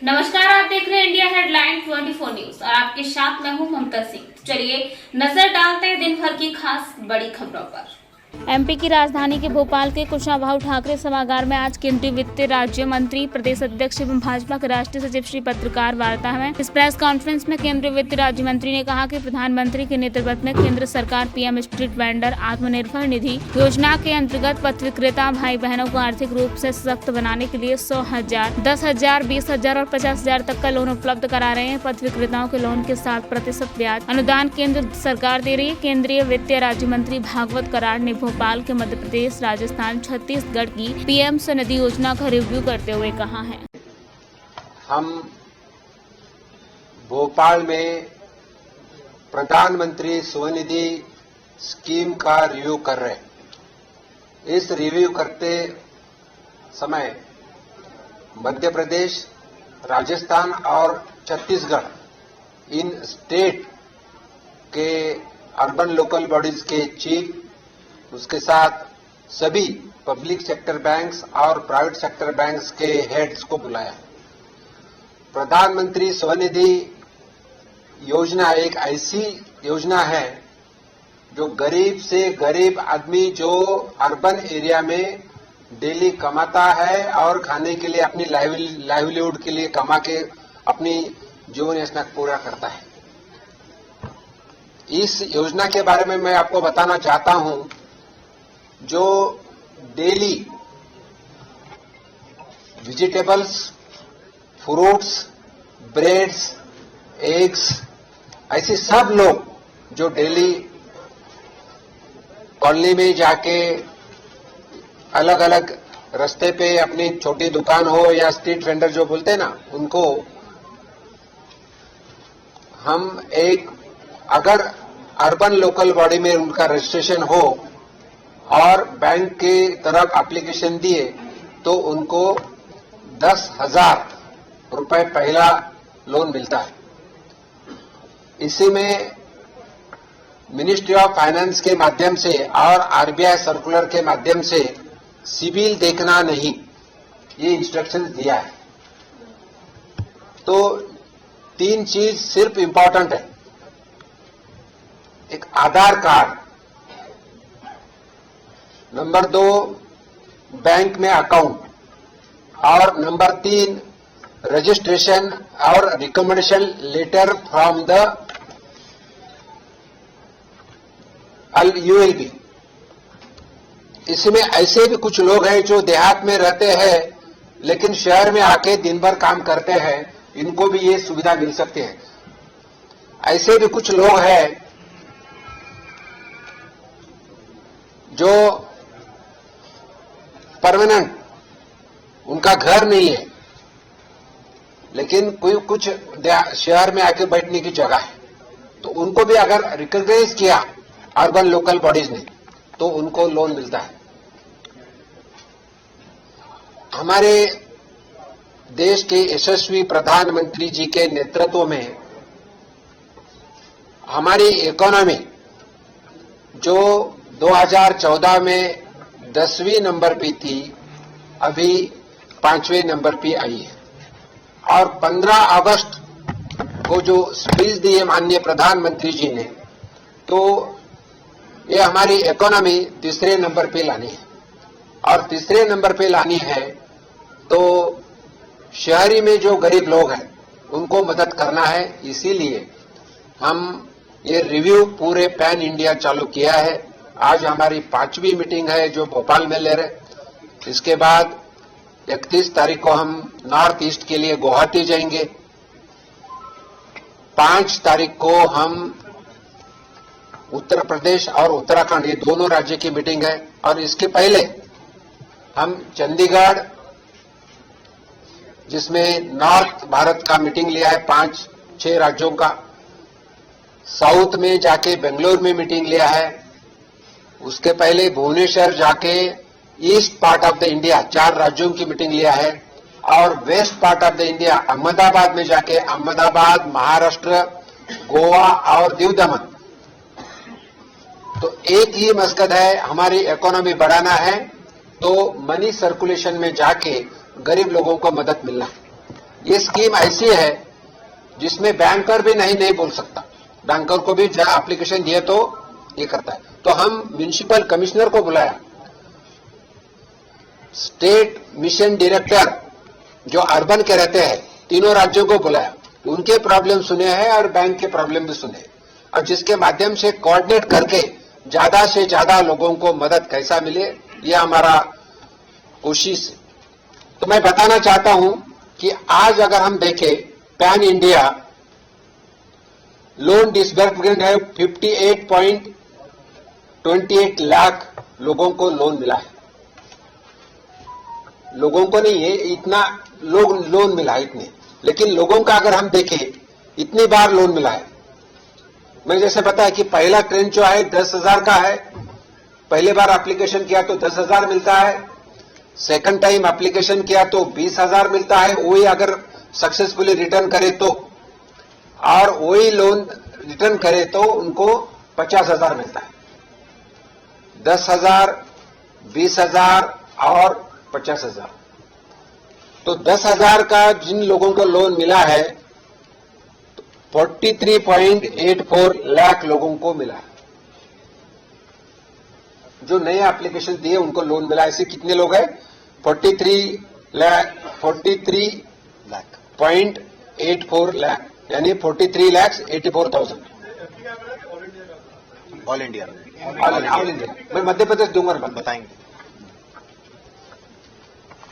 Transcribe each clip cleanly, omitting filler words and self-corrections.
नमस्कार, आप देख रहे हैं इंडिया हेडलाइन 24 न्यूज और आपके साथ मैं हूं ममता सिंह। चलिए नजर डालते हैं दिन भर की खास बड़ी खबरों पर। एमपी की राजधानी के भोपाल के कुशाभाऊ ठाकरे सभागार में आज केंद्रीय वित्त राज्य मंत्री, प्रदेश अध्यक्ष एवं भाजपा के राष्ट्रीय सचिव श्री पत्रकार वार्ता में इस प्रेस कॉन्फ्रेंस में केंद्रीय वित्त राज्य मंत्री ने कहा कि प्रधानमंत्री के नेतृत्व में केंद्र सरकार PM street vendor Atmanirbhar Nidhi योजना के अंतर्गत पथ विक्रेता भाई बहनों को आर्थिक रूप से सशक्त बनाने के लिए 100,000, 10,000, 20,000 और 50,000 तक का लोन उपलब्ध करा रहे हैं। पथ विक्रेताओं के लोन के 7% ब्याज अनुदान केंद्र सरकार दे रही है। केंद्रीय वित्त राज्य मंत्री भागवत कराड़ ने भोपाल के मध्य प्रदेश, राजस्थान, छत्तीसगढ़ की पीएम स्वनिधि योजना का रिव्यू करते हुए कहा है, हम भोपाल में प्रधानमंत्री स्वनिधि स्कीम का रिव्यू कर रहे हैं। इस रिव्यू करते समय मध्य प्रदेश, राजस्थान और छत्तीसगढ़ इन स्टेट के अर्बन लोकल बॉडीज के चीफ, उसके साथ सभी पब्लिक सेक्टर बैंक्स और प्राइवेट सेक्टर बैंक्स के हेड्स को बुलाया। प्रधानमंत्री स्वनिधि योजना एक ऐसी योजना है जो गरीब से गरीब आदमी जो अर्बन एरिया में डेली कमाता है और खाने के लिए अपनी लाइवलीहुड के लिए कमा के अपनी जीवन यातना पूरा करता है। इस योजना के बारे में मैं आपको बताना चाहता हूं, जो daily vegetables, fruits, breads, eggs, ऐसे सब लोग जो डेली कॉलोनी में जाके अलग अलग रास्ते पे अपनी छोटी दुकान हो या स्ट्रीट वेंडर जो बोलते हैं ना, उनको हम एक अगर अर्बन लोकल बॉडी में उनका रजिस्ट्रेशन हो और बैंक के तरफ एप्लीकेशन दिए तो उनको 10,000 रुपए पहला लोन मिलता है। इसी में मिनिस्ट्री ऑफ फाइनेंस के माध्यम से और आरबीआई सर्कुलर के माध्यम से सिबिल देखना नहीं, ये इंस्ट्रक्शन दिया है। तो 3 चीज सिर्फ इंपॉर्टेंट है, एक आधार कार्ड, नंबर 2 बैंक में अकाउंट, और नंबर 3 रजिस्ट्रेशन और recommendation letter from the ULB. इसमें ऐसे भी कुछ लोग हैं जो देहात में रहते हैं लेकिन शहर में आके दिन भर काम करते हैं, इनको भी ये सुविधा मिल सकती है। ऐसे भी कुछ लोग हैं जो परमानेंट उनका घर नहीं है लेकिन कोई कुछ शहर में आके बैठने की जगह है, तो उनको भी अगर रिकॉग्नाइज किया अर्बन लोकल बॉडीज ने तो उनको लोन मिलता है। हमारे देश के यशस्वी प्रधानमंत्री जी के नेतृत्व में हमारी इकोनॉमी जो 2014 में 10वीं नंबर पे थी, अभी 5वें नंबर पे आई है। और 15 अगस्त को जो स्पीच दी है माननीय प्रधानमंत्री जी ने, तो ये हमारी इकोनॉमी तीसरे नंबर पे लानी है। और तीसरे नंबर पे लानी है तो शहरी में जो गरीब लोग हैं उनको मदद करना है। इसीलिए हम ये रिव्यू पूरे पैन इंडिया चालू किया है। आज हमारी 5वीं मीटिंग है जो भोपाल में ले रहे। इसके बाद 31 तारीख को हम नॉर्थ ईस्ट के लिए गुवाहाटी जाएंगे। 5 तारीख को हम उत्तर प्रदेश और उत्तराखंड, ये दोनों राज्य की मीटिंग है। और इसके पहले हम चंडीगढ़, जिसमें नॉर्थ भारत का मीटिंग लिया है 5-6 राज्यों का, साउथ में जाके बेंगलोर में मीटिंग लिया है। उसके पहले भुवनेश्वर जाके east part of the India 4 राज्यों की मीटिंग लिया है। और west part of the India Ahmedabad में जाके अहमदाबाद, महाराष्ट्र, गोवा और दीव दमन। तो एक ही मकसद है, हमारी इकोनॉमी बढ़ाना है, तो मनी सर्कुलेशन में जाके गरीब लोगों को मदद मिलना है। ये स्कीम ऐसी है जिसमें बैंकर भी नहीं बोल सकता। बैंकर को भी एप्लीकेशन दिए तो ये करता है। तो हम म्युनिसिपल कमिश्नर को बुलाया, स्टेट मिशन डायरेक्टर जो अर्बन के रहते हैं तीनों राज्यों को बुलाया, उनके प्रॉब्लम सुने हैं और बैंक के प्रॉब्लम भी सुने, और जिसके माध्यम से कोऑर्डिनेट करके ज्यादा से ज्यादा लोगों को मदद कैसा मिले, ये हमारा कोशिश है। तो मैं बताना चाहता हूं कि आज अगर हम देखें पैन इंडिया लोन डिसबर्समेंट है 58.28 लाख लोगों को लोन मिला है। लोगों को नहीं है, इतना लोन मिला है इतने, लेकिन लोगों का अगर हम देखें इतनी बार लोन मिला है। मैं जैसे बताया कि पहला ट्रेंड जो है 10,000 का है, पहले बार एप्लीकेशन किया तो 10,000 मिलता है, सेकंड टाइम एप्लीकेशन किया तो 20,000 मिलता है, वही अगर सक्सेसफुली रिटर्न करे तो, और वही लोन रिटर्न करे तो उनको 50,000 मिलता है। 10,000, 20,000 और 50,000। तो 10,000 का जिन लोगों को लोन मिला है 43.84 लाख लोगों को मिला है। जो नए एप्लीकेशन दिए उनको लोन मिला। ऐसे कितने लोग हैं? 43.84 लाख, यानी 43,84,000 ऑल इंडिया। All India. मैं मध्य प्रदेश दूंगा, बताएंगे।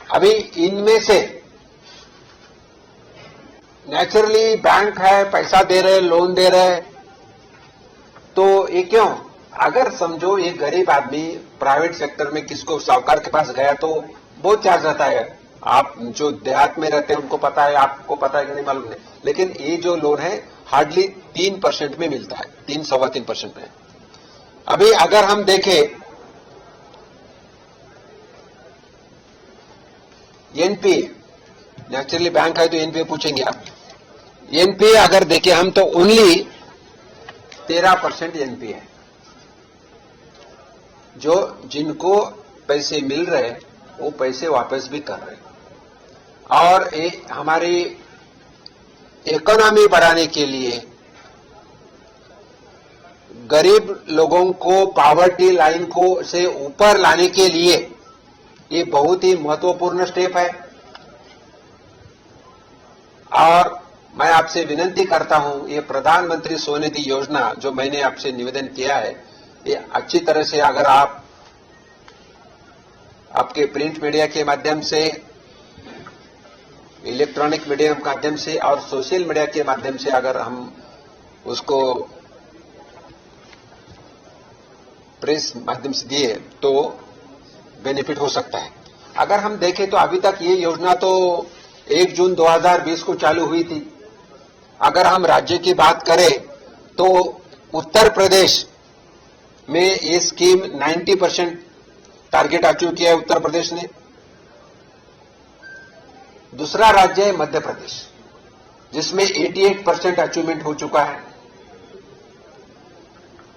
अभी इनमें से नेचुरली बैंक है, पैसा दे रहे, लोन दे रहे, तो ये क्यों? अगर समझो ये गरीब आदमी प्राइवेट सेक्टर में किसको साहूकार के पास गया तो बहुत चार्ज रहता है। आप जो देहात में रहते हैं उनको पता है, आपको पता है कि नहीं मालूम नहीं, लेकिन ये जो लोन है हार्डली 3% में मिलता है, 3-3.25% में। अभी अगर हम देखें एनपीए, नेचुरली बैंक है तो एनपीए पूछेंगे आप। एनपीए अगर देखें हम तो ओनली 13% एनपीए है। जो जिनको पैसे मिल रहे वो पैसे वापस भी कर रहे, और हमारी इकोनॉमी बढ़ाने के लिए गरीब लोगों को पॉवर्टी लाइन को से ऊपर लाने के लिए ये बहुत ही महत्वपूर्ण स्टेप है। और मैं आपसे विनती करता हूं, ये प्रधानमंत्री स्वनिधि योजना जो मैंने आपसे निवेदन किया है, ये अच्छी तरह से अगर आप आपके प्रिंट मीडिया के माध्यम से, इलेक्ट्रॉनिक मीडिया के माध्यम से और सोशल मीडिया के माध्यम से अगर हम उसको प्रेस माध्यम से दिए तो बेनिफिट हो सकता है। अगर हम देखें तो अभी तक ये योजना तो 1 जून 2020 को चालू हुई थी। अगर हम राज्य की बात करें तो उत्तर प्रदेश में ये स्कीम 90% टारगेट अचीव किया है उत्तर प्रदेश ने। दूसरा राज्य है मध्य प्रदेश, जिसमें 88% अचीवमेंट हो चुका है।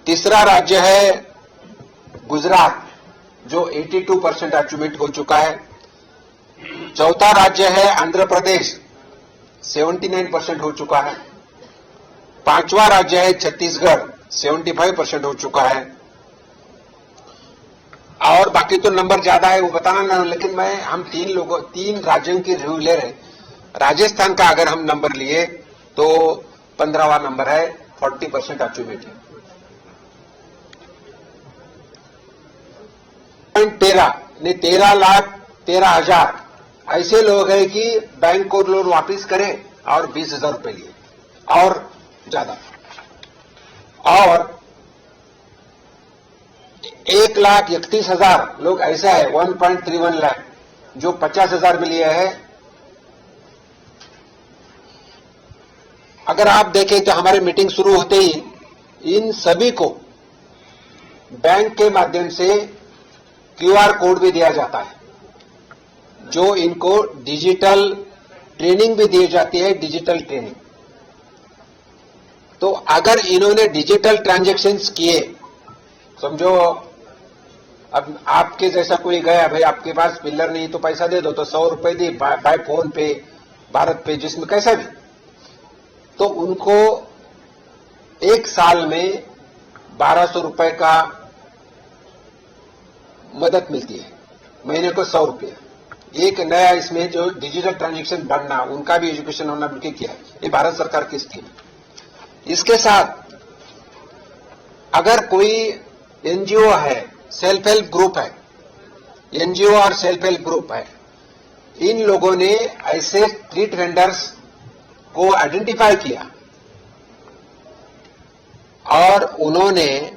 तीसरा राज्य है गुजरात, जो 82% अचीवमेंट हो चुका है। चौथा राज्य है आंध्र प्रदेश, 79% हो चुका है। पांचवा राज्य है छत्तीसगढ़, 75% हो चुका है। और बाकी तो नंबर ज्यादा है वो बताना ना, लेकिन हम 3 राज्यों की रिव्यू ले रहे। राजस्थान का अगर हम नंबर लिए तो 15वां नंबर है, 40% अचीवमेंट है। 13,13,13,000 ऐसे लोग हैं कि बैंक को लोन वापस करे और 20,000 रुपए लिए और ज्यादा, और 1,31,000 लोग ऐसा है 1.31 लाख जो 50,000 में लिए है। अगर आप देखें तो हमारी मीटिंग शुरू होते ही इन सभी को बैंक के माध्यम से क्यूआर कोड भी दिया जाता है, जो इनको डिजिटल ट्रेनिंग भी दी जाती है, डिजिटल ट्रेनिंग। तो अगर इन्होंने डिजिटल ट्रांजैक्शंस किए, समझो अब आपके जैसा कोई गया, भाई आपके पास पिल्लर नहीं तो पैसा दे दो, तो 100 रुपए दी बाय फोन पे भारत पे, जिसमें कैसा भी, तो उनको एक साल में 1200 रुपए का मदद मिलती है, महीने को 100 रुपये। एक नया इसमें जो डिजिटल ट्रांजैक्शन बढ़ना, उनका भी एजुकेशन होना मिलकर किया है। ये भारत सरकार की स्कीम है। इसके साथ अगर कोई एनजीओ है, सेल्फ हेल्प ग्रुप है, एनजीओ और सेल्फ हेल्प ग्रुप है, इन लोगों ने ऐसे स्ट्रीट वेंडर्स को आइडेंटिफाई किया और उन्होंने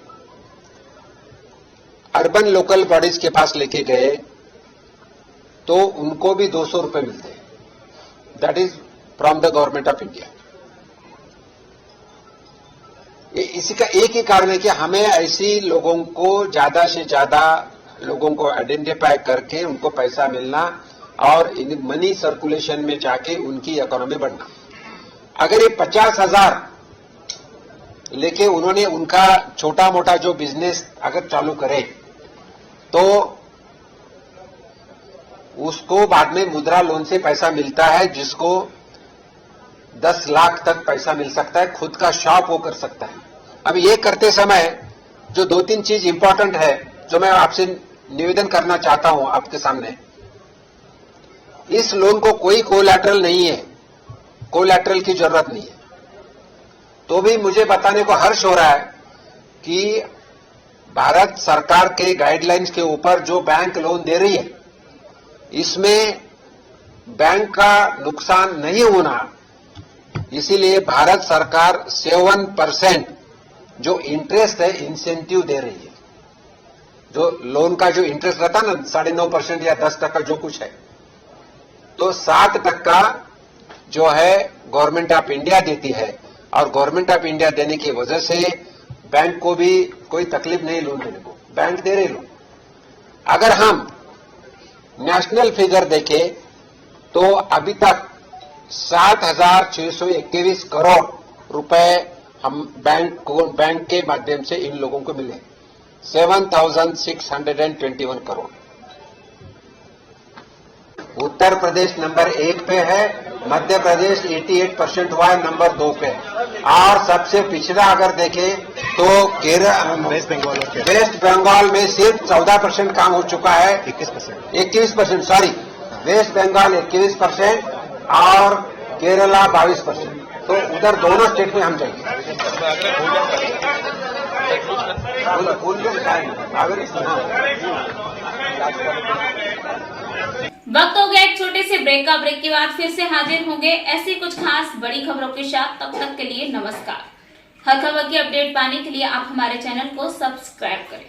अर्बन लोकल बॉडीज के पास लेके गए, तो उनको भी 200 रुपए मिलते हैं। That is from the government of India. इसी का एक ही कारण है कि हमें ऐसी लोगों को, ज्यादा से ज्यादा लोगों को आइडेंटिफाई करके उनको पैसा मिलना और मनी सर्कुलेशन में जाके उनकी इकोनॉमी बढ़ना। अगर ये 50,000 लेके उन्होंने उनका छोटा मोटा जो बिजनेस अगर चालू करे, तो उसको बाद में मुद्रा लोन से पैसा मिलता है, जिसको 10 लाख तक पैसा मिल सकता है, खुद का शॉप वो कर सकता है। अब ये करते समय जो 2-3 चीज इंपॉर्टेंट है, जो मैं आपसे निवेदन करना चाहता हूं आपके सामने। इस लोन को कोई कोलैटरल नहीं है, कोलैटरल की जरूरत नहीं है। तो भी मुझे बताने को हर्ष हो रहा है कि भारत सरकार के गाइडलाइंस के ऊपर जो बैंक लोन दे रही है, इसमें बैंक का नुकसान नहीं होना, इसीलिए भारत सरकार 7% जो इंटरेस्ट है इंसेंटिव दे रही है। जो लोन का जो इंटरेस्ट रहता है ना 9.5% या 10% जो कुछ है, तो 7% जो है गवर्नमेंट ऑफ इंडिया देती है। और गवर्नमेंट ऑफ इंडिया देने की वजह से बैंक को भी कोई तकलीफ नहीं लोन देने को, बैंक दे रहे लोन। अगर हम नेशनल फिगर देखें तो अभी तक 7,621 करोड़ रुपए हम बैंक के माध्यम से इन लोगों को मिले, 7,621 करोड़। उत्तर प्रदेश नंबर 1 पे है, मध्य प्रदेश 88% हुआ है नंबर 2 पे, और सबसे पिछड़ा अगर देखें तो वेस्ट बंगाल में सिर्फ 14% काम हो चुका है, 21% सॉरी, वेस्ट बंगाल 21% और केरला 22%। तो उधर दोनों स्टेट में हम जाएंगे। वक्त हो गया एक छोटे से ब्रेक का। ब्रेक के बाद फिर से हाजिर होंगे ऐसी कुछ खास बड़ी खबरों के साथ। तब तक के लिए नमस्कार। हर खबर की अपडेट पाने के लिए आप हमारे चैनल को सब्सक्राइब करें।